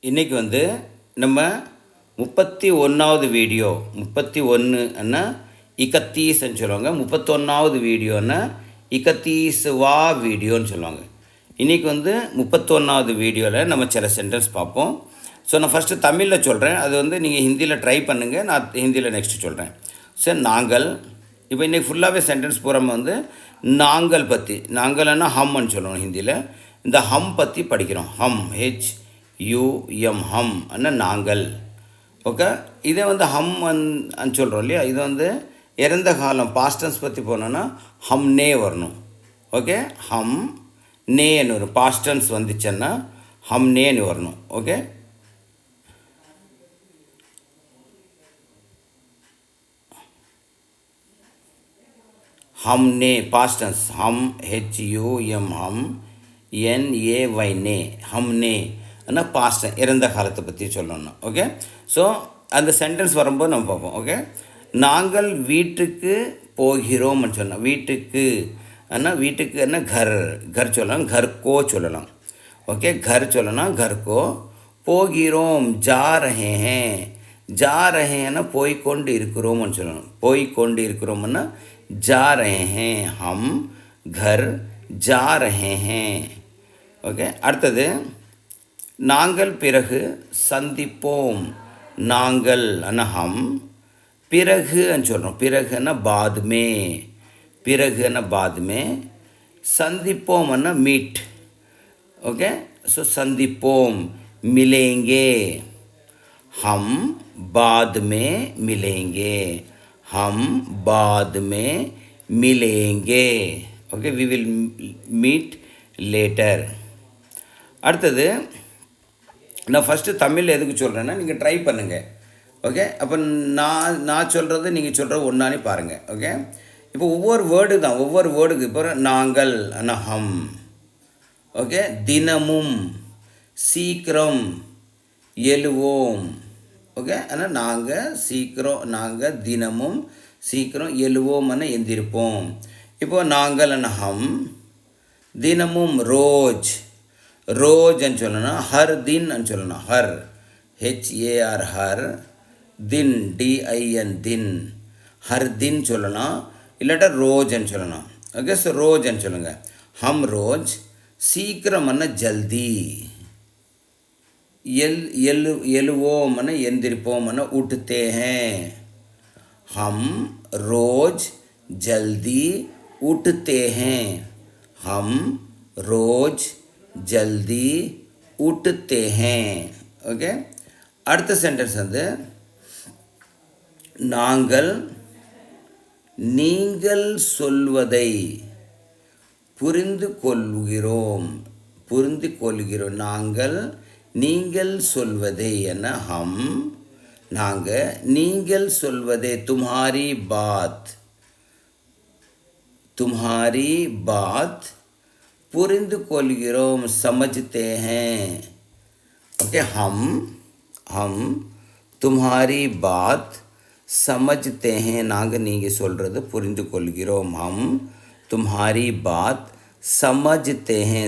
இன்றைக்கி நம்ம 31வது வீடியோ 31ன்னா இக்கத்தீஸ்ன்னு சொல்லுவாங்க. 31வது வீடியோன்னா இக்கத்தீஸ்வா வீடியோன்னு சொல்லுவாங்க. இன்றைக்கி 31வது வீடியோவில் நம்ம சில சென்டென்ஸ் பார்ப்போம். ஸோ நான் ஃபஸ்ட்டு தமிழில் சொல்கிறேன். அது நீங்கள் ஹிந்தியில் ட்ரை பண்ணுங்கள். நான் ஹிந்தியில் நெக்ஸ்ட்டு சொல்கிறேன். சார் நாங்கள் இப்போ இன்றைக்கி ஃபுல்லாகவே சென்டென்ஸ் பூராமல் நாங்கள் பற்றி, நாங்கள்னா ஹம்ன்னு சொல்லுவோம் ஹிந்தியில். இந்த ஹம் பற்றி படிக்கிறோம். ஹம் HUM ஹம் அண்ணா நாங்கள். ஓகே, இதே ஹம் சொல்கிறோம் இல்லையா, இது இறந்த காலம் பாஸ்டன்ஸ் பற்றி போனோன்னா ஹம்னே வரணும். ஓகே, ஹம் நேன்னு வரும். பாஸ்டன்ஸ் வந்துச்சுன்னா ஹம்னேன்னு வரணும். ஓகே, हमने पास्ट टेंस हम HUM हम NAY நே हमने ஆனால் பாஸ்ட் இறந்த காலத்தை பற்றி சொல்லணும். ஓகே, ஸோ அந்த சென்டென்ஸ் வரும்போது நம்ம பார்ப்போம். ஓகே, நாங்கள் வீட்டுக்கு போகிறோம்னு சொல்லலாம். வீட்டுக்கு ஆனால் வீட்டுக்கு என்ன கர் கர் சொல்லலாம், கர்கோ சொல்லலாம். ஓகே, கர் சொல்லலாம், கர்கோ. போகிறோம் ஜா ரஹே ஹேன், ஜா ரஹேன்னா போய்கொண்டு இருக்கிறோம்னு சொல்லணும். போய்கொண்டு இருக்கிறோம்னா जा रहे हैं, हम घर जा रहे हैं. ஓகே, அடுத்தது நாங்கள் பிறகு சந்திப்போம். நாங்கள் அண்ணா ஹம், பிறகுன்னு சொல்கிறோம். பிறகுன்னா பாத்மே, பிறகுன்னா பாத்மே. சந்திப்போம் அண்ணா மீட். ஓகே, ஸோ சந்திப்போம் மிலேங்கே, ஹம் बाद में मिलेंगे, हम बाद में मिलेंगे. Okay, we will meet later. அடுத்தது நான் ஃபஸ்ட்டு தமிழில் எதுக்கு சொல்கிறேன்னா நீங்கள் ட்ரை பண்ணுங்கள். ஓகே, அப்போ நான் சொல்கிறது நீங்கள் சொல்கிறது ஒன்றானே பாருங்கள். ஓகே, இப்போ ஒவ்வொரு வேர்டு தான், ஒவ்வொரு வேர்டுக்கு இப்போ நாங்கள் ஆனால் ஹம். ஓகே, தினமும், சீக்கிரம், எழுவோம். ஓகே, ஆனால் நாங்கள் சீக்கிரம், நாங்கள் தினமும் சீக்கிரம் எழுவோம்னு எந்திருப்போம். இப்போது நாங்கள் என்ன ஹம், தினமும் ரோஜ், ரோஜ்ன்னு சொல்லணும். ஹர் தின்னு சொல்லணும். ஹர் HAR ஹர், தின் DIN தின், ஹர் தின் சொல்லலாம். இல்லாட்டா ரோஜ்ன்னு சொல்லணும். ஓகே, ஸோ ரோஜ்ன்னு சொல்லுங்கள். ஹம் ரோஜ், சீக்கிரம்னா ஜல்தி, எழுவோம்னா எந்திரிப்போம்னா उठते हैं. हम रोज़ जल्दी उठते हैं, हम रोज़ जल्दी उठते हैं. ஓகே, அடுத்த சென்டென்ஸ் நாங்கள் நீங்கள் சொல்வதை புரிந்து கொள்கிறோம், புரிந்து கொள்கிறோம். நாங்கள் நீங்கள் சொல்வதை என்ன ஹம், நாங்கள் நீங்கள் சொல்வதை तुम्हारी बात, तुम्हारी बात புரிந்து கொள்கிறோம் समझते हैं. ओके, हम तुम्हारी बात समझते हैं. நாங்கள் நீங்கள் சொல்கிறது புரிந்து கொள்கிறோம். हम तुम्हारी बात समझते हैं,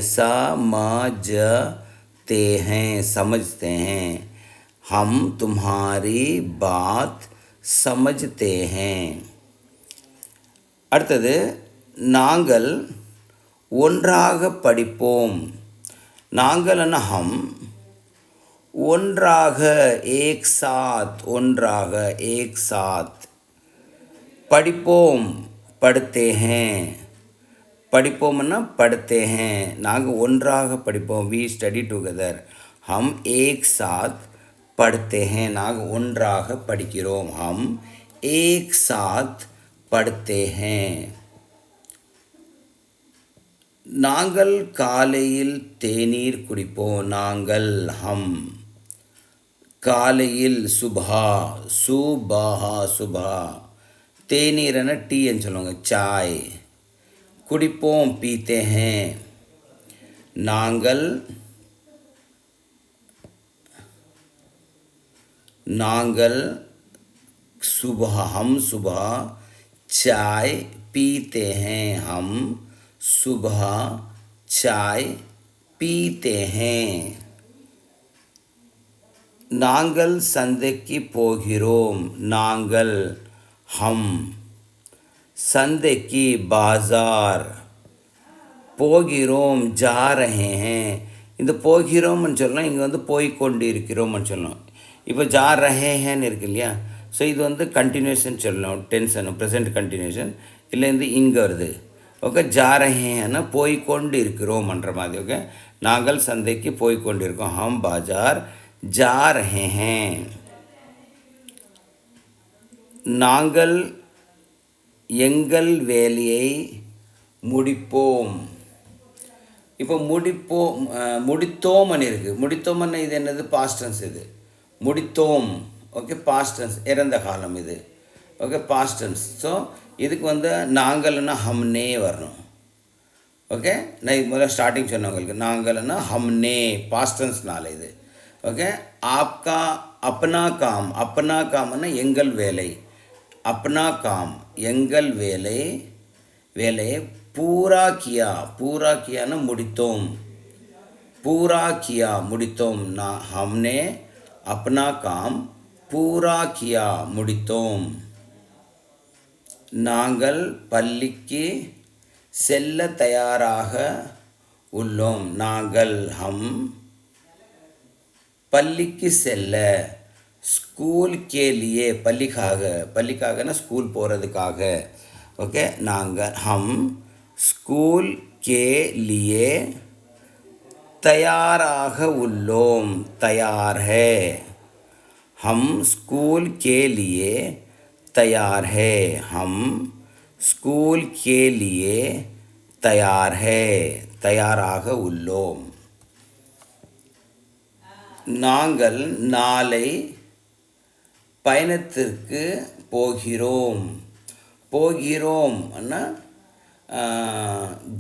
समझते हैं. हम तुम्हारी बात समझते हैं. அடுத்தது நாங்கள் ஒன்றாக படிப்போம். நாங்கள்னா ஹம், ஒன்றாக ஏக் சாத், ஒன்றாக ஏக் சாத். படிப்போம் पढ़ते हैं, படிப்போம்னா पढ़ते हैं. நாங்கள் ஒன்றாக படிப்போம். We study together. ஹம் ஏக் சாத் पढ़ते हैं, நாங்கள் ஒன்றாக படிக்கிறோம். ஹம் ஏக் சாத் पढ़ते हैं. நாங்கள் காலையில் தேநீர் குடிப்போம். நாங்கள் ஹம், காலையில் சுபா, சுபஹா சுபா. தேநீர்னா டீன்னு சொல்லுவாங்க, சாய். குடிப்போம் पीते हैं. நாங்கள் सुबह, हम सुबह चाय पीते हैं, हम सुबह चाय पीते हैं. நாங்கள் சந்தைக்கு போகிறோம். நாங்கள் ஹம். சந்தைக்கு பாசார். போகிறோம் ஜா ரஹே ஹேன். இந்த போகிறோம்னு சொல்லலாம், இங்கே வந்து போய்கொண்டு இருக்கிறோம்னு சொல்லலாம். இப்போ ஜா ரஹே ஹேன்னு இருக்கு இல்லையா, ஸோ இது வந்து கண்டினியூஷன் சொல்லலாம், டென்ஷன் ப்ரெசென்ட் கண்டினியூஷன். இல்லை வந்து இங்கே வருது. ஓகே, ஜா ரஹே ஹேன்னா போய்கொண்டு இருக்கிறோம்ன்ற மாதிரி. ஓகே, நாங்கள் சந்தைக்கு போய்கொண்டு இருக்கோம். ஹம் பாஜார் ஜா ரஹே ஹேன். நாங்கள் எங்கள் வேலையை முடிப்போம். இப்போ முடித்தோம்னு இருக்குது. முடித்தோம்னு இது என்னது? பாஸ்டன்ஸ். இது முடித்தோம். ஓகே, பாஸ்டன்ஸ், இறந்த காலம் இது. ஓகே, பாஸ்டன்ஸ். ஸோ இதுக்கு வந்து நாங்கள்னா ஹம்னே வரணும். ஓகே, நான் இது முதல்ல ஸ்டார்டிங் சொன்னவங்களுக்கு நாங்கள்னா ஹம்னே பாஸ்டன்ஸ்னால இது. ஓகே, ஆப்கா அப்னா காம். அப்னா காம்னா எங்கள் வேலை. அப்னா காம் எங்கள் வேலையை பூரா கியா. பூரா கியான்னு முடித்தோம். பூரா கியா முடித்தோம். ஹம்னே அப்னா காம் பூரா கியா முடித்தோம். நாங்கள் பள்ளிக்கு செல்ல தயாராக உள்ளோம். நாங்கள் ஹம் பள்ளிக்கு செல்ல. ஸ்கூல் கே லியே. பள்ளிக்காகனா ஸ்கூல் போகிறதுக்காக. ஓகே, நாங்கள் ஹம் ஸ்கூல் கே லியே தயாராக உள்ளோம். தயார் ஹே. ஹம் ஸ்கூல் கே லியே தயார் ஹே. ஹம் ஸ்கூல் கே லியே தயார் ஹே. தயாராக உள்ளோம். நாங்கள் நாளை பயணத்திற்கு போகிறோம். போகிறோம் அண்ணா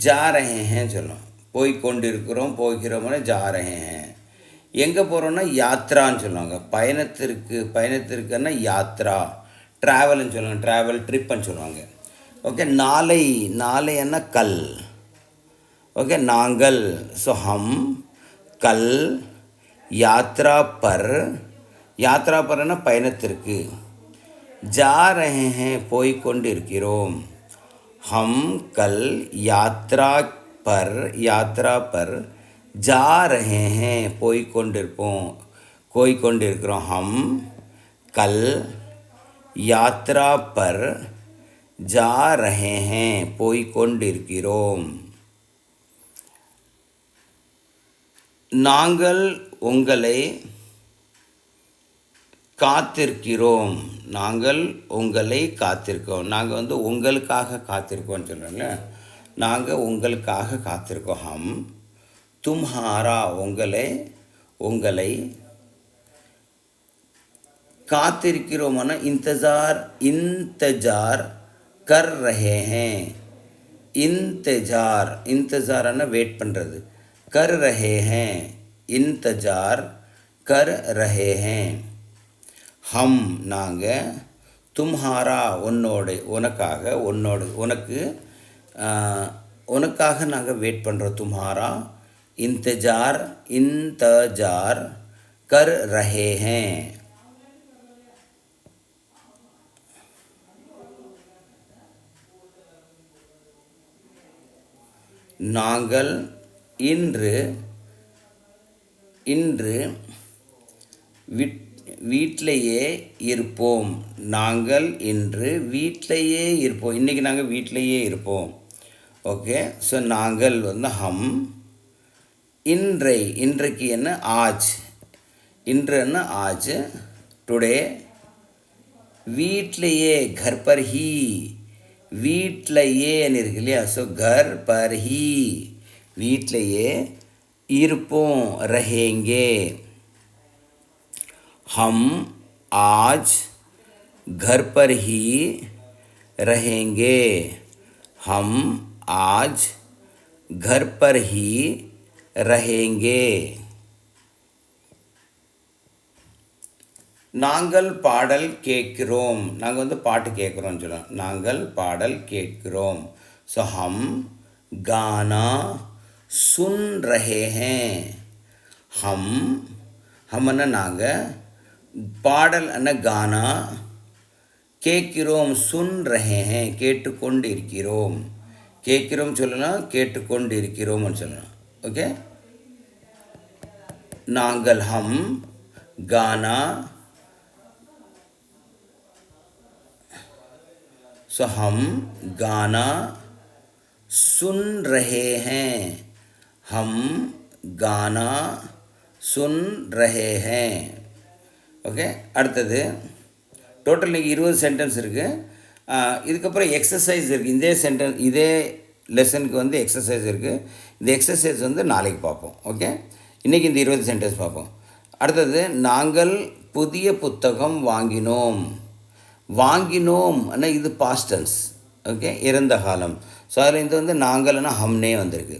ஜா ரஹே ஹேன் சொல்லணும். போய்கொண்டிருக்கிறோம். போகிறோம்னா ஜா ரஹே ஹேன். எங்கே போகிறோன்னா யாத்ரான்னு சொல்லுவாங்க. பயணத்திற்குன்னா யாத்ரா. ட்ராவல்னு சொல்லுவாங்க. ட்ராவல் ட்ரிப்புன்னு சொல்லுவாங்க. ஓகே, நாளை என்ன கல். ஓகே, நாங்கள். ஸோ ஹம் கல் யாத்ரா பர்னா பயணத்திற்கு. ஜா ரஹே ஹேன் போய்கொண்டு இருக்கிறோம். ஹம் கல் யாத்ரா பர் ஜா ரஹே ஹேன் போய்கொண்டிருக்கிறோம். ஹம் கல் யாத்ரா பர் ஜா ரஹே ஹேன் போய்கொண்டிருக்கிறோம். நாங்கள் உங்களை காத்திருக்கிறோம். நாங்கள் உங்களை காத்திருக்கோம். நாங்கள் வந்து உங்களுக்காக காத்திருக்கோம்னு சொல்கிறோம்ல, நாங்கள் உங்களுக்காக காத்திருக்கோம். ஹம் தும்ஹாரா உங்களை காத்திருக்கிறோம்னா இந்தஜார் கர் ரஹே ஹேன். இந்தஜார்னா வெயிட் பண்ணுறது. கர் ரஹே ஹேன் இந்தஜார் கர் ரஹே ஹேன். ஹம் நாங்கள் தும்ஹாரா உனக்காக நாங்கள் வெயிட் பண்ணுறோம். தும்ஹாரா இந்தஜார் கர் ரஹே ஹேன். நாங்கள் இன்று வீட்டிலேயே இருப்போம். நாங்கள் இன்று வீட்டிலேயே இருப்போம். இன்றைக்கி நாங்கள் வீட்டிலேயே இருப்போம். ஓகே, ஸோ நாங்கள் வந்து ஹம் இன்றைக்கு என்ன ஆஜ். இன்றுன்னா ஆஜ், டுடே. வீட்டிலேயே घर पर ही. வீட்டிலேயேன்னு இருக்கு இல்லையா, ஸோ घर पर ही வீட்டிலேயே இருப்போம். रहेंगे. हम आज घर पर ही रहेंगे. हम आज घर पर ही रहेंगे. நாங்கள் பாடல் கேட்கிறோம். நாங்கள் வந்து பாட்டு கேட்குறோம்னு சொல்லுவோம். நாங்கள் பாடல் கேட்கிறோம். ஸோ हम गाना सुन रहे हैं. हम ஹம்னா நாங்கள், பாடல் அண்ணா கானா, கேட்கிறோம் சுன் ரஹே ஹேன் கேட்டுக்கொண்டு இருக்கிறோம். கேட்கிறோம் சொல்லலாம், கேட்டுக்கொண்டு இருக்கிறோம்னு சொல்லலாம். ஓகே, நாங்கள் ஹம் கானா, सो हम गाना सुन रहे हैं. हम गाना सुन रहे हैं. ஓகே, அடுத்தது டோட்டல் இன்றைக்கி 20 சென்டென்ஸ் இருக்குது. இதுக்கப்புறம் எக்ஸசைஸ் இருக்குது. இதே சென்டென்ஸ் இதே லெசனுக்கு வந்து எக்ஸசைஸ் இருக்குது. இந்த எக்ஸசைஸ் வந்து நாளைக்கு பார்ப்போம். ஓகே, இன்றைக்கி இந்த 20 சென்டென்ஸ் பார்ப்போம். அடுத்தது, நாங்கள் புதிய புத்தகம் வாங்கினோம். வாங்கினோம் ஆனால் இது பாஸ்டன்ஸ். ஓகே, இறந்த காலம். ஸோ அதில் இது வந்து நாங்கள்னா ஹம்னே வந்திருக்கு.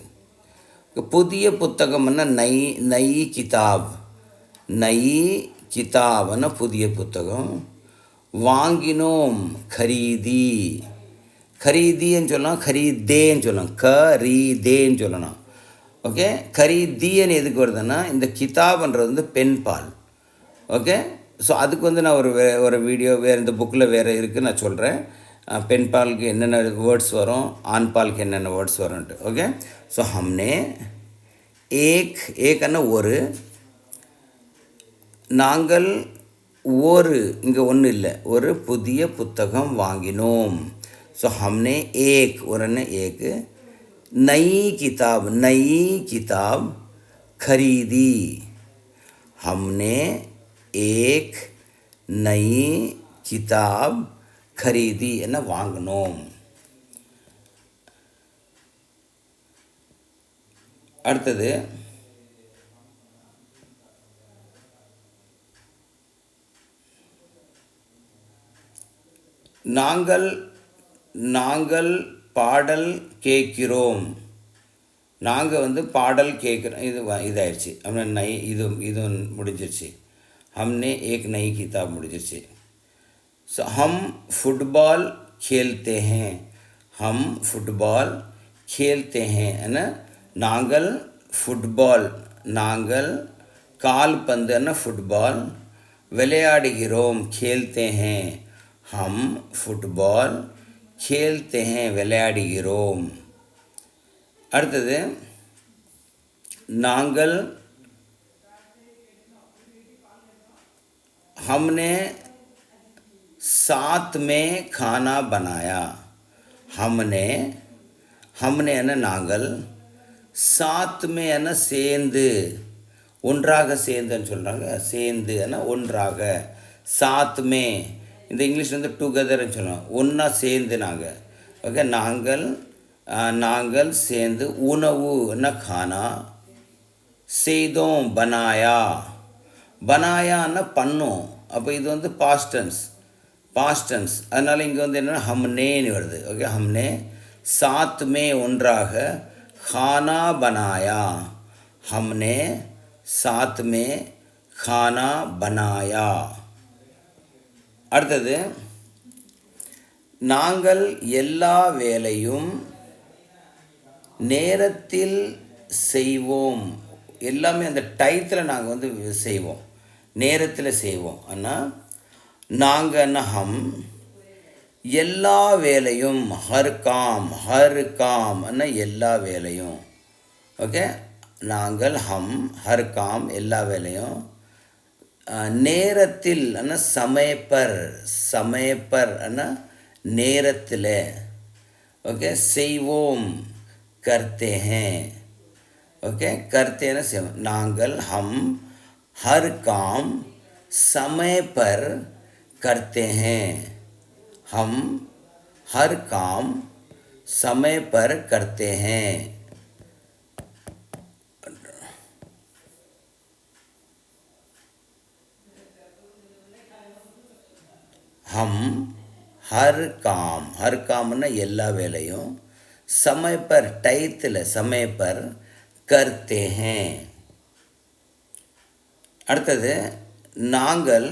புதிய புத்தகம்னா நை கிதாப். நை கிதாப்னா புதிய புத்தகம். வாங்கினோம் கரீதி. கரீதின்னு சொல்லலாம், கரீதேன்னு சொல்லலாம், கரீதேன்னு சொல்லலாம். ஓகே, கரீதின்னு எதுக்கு வருதுன்னா இந்த கிதாப்ன்றது வந்து பெண் பால். ஓகே, ஸோ அதுக்கு வந்து நான் ஒரு வீடியோ வேறு இந்த புக்கில் வேறு இருக்குது, நான் சொல்கிறேன். பெண் பாலுக்கு என்னென்ன வேர்ட்ஸ் வரும், ஆண் பாலுக்கு என்னென்ன வேர்ட்ஸ் வரும்ன்ட்டு. ஓகே, ஸோ ஹம்னே ஏக்கன்னா ஒரு, நாங்கள் ஒரு, இங்கே ஒன்றும் இல்லை, ஒரு புதிய புத்தகம் வாங்கினோம். ஸோ ஹம்னே ஒரு ஏக் நई किताब खरीदी. हमने एक नई किताब खरीदी என்ன வாங்கினோம். அடுத்தது, நாங்கள் பாடல் கேட்கிறோம். நாங்கள் வந்து பாடல் கேட்குறோம். இதாகிடுச்சு. அப்படின்னா இது முடிஞ்சிருச்சு. हमने एक नई किताब முடிஞ்சிருச்சு. ஸோ हम फुटबॉल खेलते हैं. हम फुटबॉल खेलते हैं என்ன, நாங்கள் ஃபுட்பால், நாங்கள் கால்பந்து என்ன ஃபுட்பால், விளையாடுகிறோம் खेलते हैं. हम फुटबॉल खेलते हैं விளையாடுகிறோம். அடுத்தது, நாங்கள் हमने साथ में खाना बनाया. हमने என்ன நாங்கள், சாத் மே என்ன சேர்ந்து, ஒன்றாக சேர்ந்துன்னு சொல்கிறாங்க. சேர்ந்து என்ன ஒன்றாக, சாத் மே இந்த இங்கிலீஷில் வந்து டுகெதர்ன்னு சொல்லுவோம், ஒன்றா சேர்ந்து நாங்கள். ஓகே, நாங்கள் சேர்ந்து உணவு என்ன கானா, செய்தோம் பனாயா. பனாயான்னா பண்ணோம். அப்போ இது வந்து பாஸ்டன்ஸ். அதனால் இங்கே வந்து என்னென்னா ஹம்னேன்னு வருது. ஓகே, ஹம்னே சாத் மே ஒன்றாக खाना बनाया. हमने साथ में खाना बनाया. அடுத்தது, நாங்கள் எல்லா வேலையும் நேரத்தில் செய்வோம். எல்லாமே அந்த டயத்தில் நாங்கள் வந்து செய்வோம், நேரத்தில் செய்வோம். ஆனால் நாங்கள் ஹம் எல்லா வேலையும், ஹர் காம் எல்லா வேலையும். ஓகே, நாங்கள் ஹம் ஹர் காம் எல்லா வேலையும், நேரத்தில் சமயப்பர் நேரத்தில். ஓகே, செய்வோம் கர்த்தே ஹேன். ஓகே, கர்த்தேன்னு செய்வோம். நாங்கள் ஹம் ஹர் காம் समय पर करते हैं. हम हर काम समय पर करते हैं. हम हर कामना எல்லா வேலையும், समय पर டயத்தில் समय पर करते हैं. அடுத்தது, நாங்கள்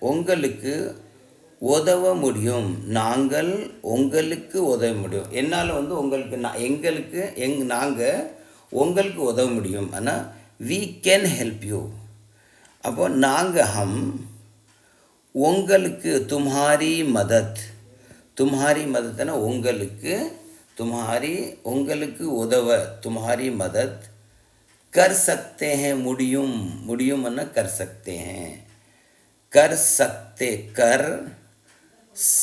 உங்களுக்கு உதவ முடியும். நாங்கள் உங்களுக்கு உதவ முடியும். என்னால் வந்து உங்களுக்கு நாங்கள் உங்களுக்கு உதவ முடியும். ஆனால் we can help you. அப்போது நாங்கள் ஹம் உங்களுக்கு தும்ஹாரி மதத், தும்ஹாரி மதத்னா உங்களுக்கு, தும்ஹாரி உங்களுக்கு உதவ, தும்ஹாரி மதத் कर सकते हैं முடியும், முடியும்னா कर सकते हैं, कर सकते, कर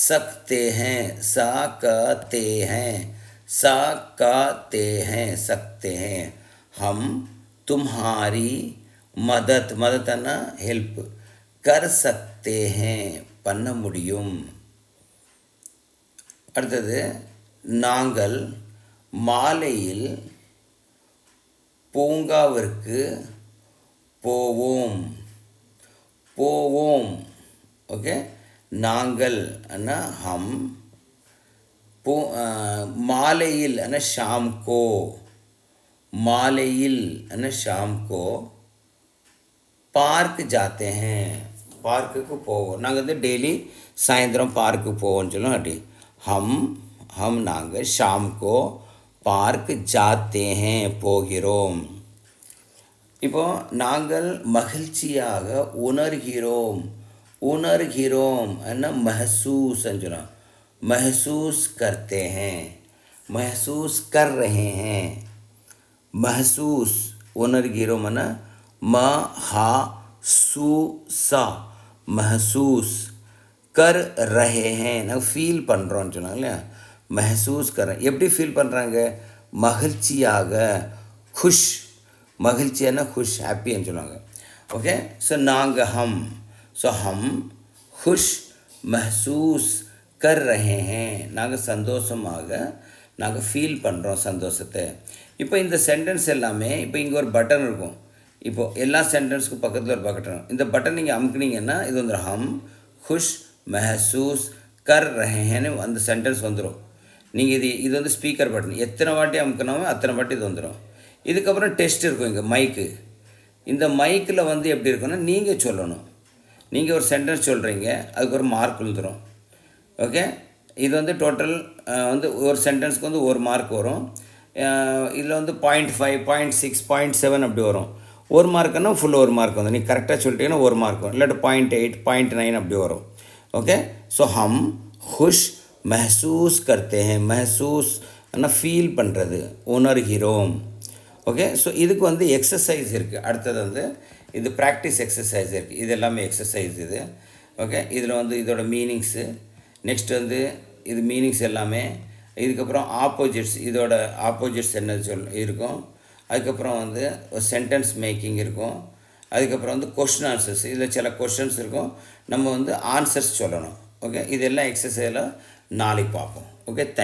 सकते हैं, सकते हैं, सकते हैं, सकते हैं, हम तुम्हारी मदद, मददना हेल्प, कर सकते हैं பண்ண முடியும். அடுத்தது நாங்கள் மாலையில் பூங்காவிற்கு போவோம், போவோம். ஓகே, நாங்கள் அண்ணா ஹம், மாலையில் அண்ணா ஷாம் கோ, மாலையில் அண்ணா ஷாம் கோ பார்க் ஜாத்தே ஹேன், பார்க்குக்கு போவோம். நாங்கள் வந்து டெய்லி சாயந்தரம் பார்க்குக்கு போவோம்னு சொல்லுவோம். அப்படி ஹம் நாங்கள் ஷாம் கோ பார்க் ஜாத்தே ஹேன் போகிறோம். இப்போது நாங்கள் மகிழ்ச்சியாக உணர்கிறோம், உணர்கிறோம் என்ன महसूसன்னு சொல்கிறோம். महसूस करते हैं, महसूस कर रहे हैं, महसूस உணர்கிறோம் என்ன மஹசூஸா, महसूस कर रहे हैं நாங்கள் ஃபீல் பண்ணுறோன்னு சொன்னாங்க இல்லையா. महसूस कर எப்படி ஃபீல் பண்ணுறாங்க, மகிழ்ச்சியாக, खुश, மகிழ்ச்சியான खुश, ஹாப்பின்னு சொல்லுவாங்க. ஓகே, ஸோ நாங்கள் ஹம், ஸோ ஹம் खुश महसूस कर रहे हैं, நாங்கள் சந்தோஷமாக, நாங்கள் ஃபீல் பண்ணுறோம் சந்தோஷத்தை. இப்போ இந்த சென்டென்ஸ் எல்லாமே, இப்போ இங்கே ஒரு பட்டன் இருக்கும். இப்போது எல்லா சென்டென்ஸுக்கும் பக்கத்தில் ஒரு பட்டன், இந்த பட்டன் நீங்கள் அமுக்குனீங்கன்னா இது வந்துடும். ஹம் खुश महसूस कर रहे हैं அந்த சென்டென்ஸ் வந்துடும். நீங்கள் இது வந்து ஸ்பீக்கர் பட்டன், எத்தனை வாட்டி அமுக்கினாலும் அத்தனை வாட்டி இது வந்துடும். இதுக்கப்புறம் டெஸ்ட் இருக்கும் இங்கே மைக்கு. இந்த மைக்கில் வந்து எப்படி இருக்குன்னா நீங்கள் சொல்லணும். நீங்கள் ஒரு சென்டென்ஸ் சொல்கிறீங்க, அதுக்கு ஒரு மார்க் விழுந்துடும். ஓகே, இது வந்து டோட்டல் வந்து ஒரு சென்டென்ஸ்க்கு வந்து ஒரு மார்க் வரும். இதில் வந்து 0.5, 0.6, 0.7 அப்படி வரும். ஒரு மார்க்குன்னா ஃபுல் ஒரு மார்க் வந்து நீங்கள் கரெக்டாக சொல்லிட்டீங்கன்னா ஒரு மார்க் வரும், இல்லாட்டி 0.8, 0.9 அப்படி வரும். ஓகே, ஸோ ஹம் खुश महसूस करते हैं, महसूस ஆனால் ஃபீல் பண்ணுறது, உணர்கிறோம். ஓகே, ஸோ இதுக்கு வந்து எக்ஸசைஸ் இருக்குது. அடுத்தது வந்து இது ப்ராக்டிஸ் எக்ஸசைஸ் இருக்குது. இது எல்லாமே எக்ஸசைஸ் இது. ஓகே, இதில் வந்து இதோட மீனிங்ஸு, நெக்ஸ்ட் வந்து இது மீனிங்ஸ் எல்லாமே, இதுக்கப்புறம் ஆப்போசிட்ஸ், இதோட ஆப்போசிட்ஸ் என்ன இருக்கும், அதுக்கப்புறம் வந்து ஒரு சென்டென்ஸ் மேக்கிங் இருக்கும், அதுக்கப்புறம் வந்து கொஸ்டின் ஆன்சர்ஸ், இதில் சில கொஸ்டின்ஸ் இருக்கும், நம்ம வந்து ஆன்சர்ஸ் சொல்லணும். ஓகே, இதெல்லாம் எக்ஸசைஸில் நாளைக்கு பார்ப்போம். Okay, thank you.